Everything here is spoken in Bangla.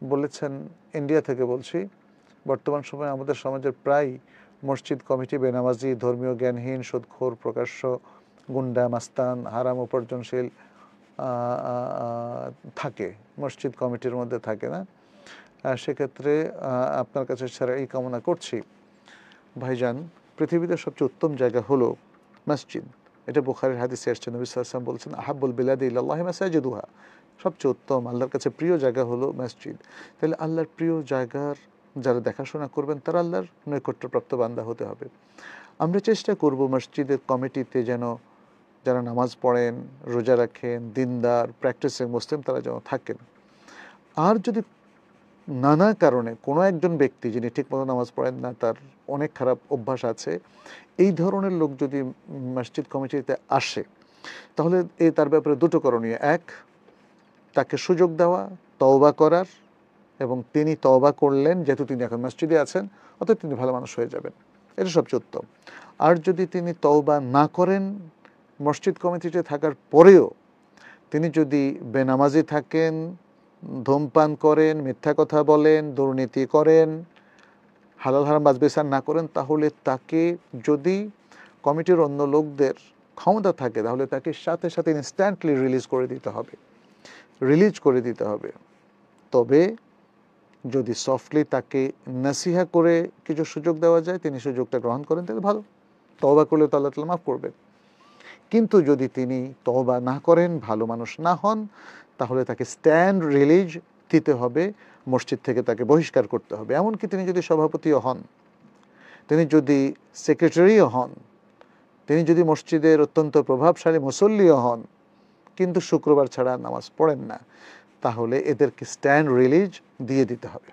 বলেছেন, ইন্ডিয়া থেকে বলছি, বর্তমান সময়ে আমাদের সমাজের প্রায় মসজিদ কমিটি বেনামাজি, ধর্মীয় জ্ঞানহীন, সুদখোর, প্রকাশ্য গুন্ডা, মাস্তান, হারাম উপার্জনশীল থাকে, মসজিদ কমিটির মধ্যে থাকে না। সেক্ষেত্রে আপনার কাছে শরঈ কামনা করছি ভাইজান, পৃথিবীতে সবচেয়ে উত্তম জায়গা হলো মসজিদ। এটা বুখারীর হাদিসে আসছে, নবী সাল্লাল্লাহু আলাইহি ওয়াসাল্লাম বলছেন, আহাব্বুল বিলাদি ইলাল্লাহি মাসাজিদুহা, সবচেয়ে উত্তম, আল্লাহর কাছে প্রিয় জায়গা হলো মসজিদ। তাহলে আল্লাহর প্রিয় জায়গার যারা দেখাশোনা করবেন তারা আল্লাহর নৈকট্যপ্রাপ্ত বান্দা হতে হবে। আমরা চেষ্টা করব মসজিদের কমিটিতে যেন যারা নামাজ পড়েন, রোজা রাখেন, দিনদার, প্র্যাকটিসিং মুসলিম তারা যেন থাকেন। আর যদি নানা কারণে কোনো একজন ব্যক্তি যিনি ঠিকমতো নামাজ পড়েন না, তার অনেক খারাপ অভ্যাস আছে, এই ধরনের লোক যদি মসজিদ কমিটিতে আসে, তাহলে তার ব্যাপারে দুটো করণীয়। এক, তাকে সুযোগ দেওয়া তওবা করার, এবং তিনি তওবা করলেন, যেহেতু তিনি এখন মসজিদে আছেন অতএব তিনি ভালো মানুষ হয়ে যাবেন, এটা সবচেয়ে উত্তম। আর যদি তিনি তওবা না করেন, মসজিদ কমিটিতে থাকার পরেও তিনি যদি বেনামাজি থাকেন, ধূমপান করেন, মিথ্যা কথা বলেন, দুর্নীতি করেন, হালাল হারাম বাছবিচার না করেন, তাহলে তাকে যদি কমিটির অন্য লোকদের ক্ষমতা থাকে তাহলে তাকে সাথে সাথে ইনস্ট্যান্টলি রিলিজ করে দিতে হবে। তবে যদি সফটলি তাকে নসিহা করে কিছু সুযোগ দেওয়া যায়, তিনি সুযোগটা গ্রহণ করেন, তাহলে ভালো, তওবা করলে তো আল্লাহ তাআলা মাফ করবেন। কিন্তু যদি তিনি তওবা না করেন, ভালো মানুষ না হন, তাহলে তাকে স্ট্যান্ড রিলিজ দিতে হবে, মসজিদ থেকে তাকে বহিষ্কার করতে হবে। এমনকি তিনি যদি সভাপতিও হন, তিনি যদি সেক্রেটারিও হন, তিনি যদি মসজিদের অত্যন্ত প্রভাবশালী মুসল্লিও হন, কিন্তু শুক্রবার ছাড়া নামাজ পড়েন না, তাহলে এদেরকে স্ট্যান্ড রিলিজ দিয়ে দিতে হবে।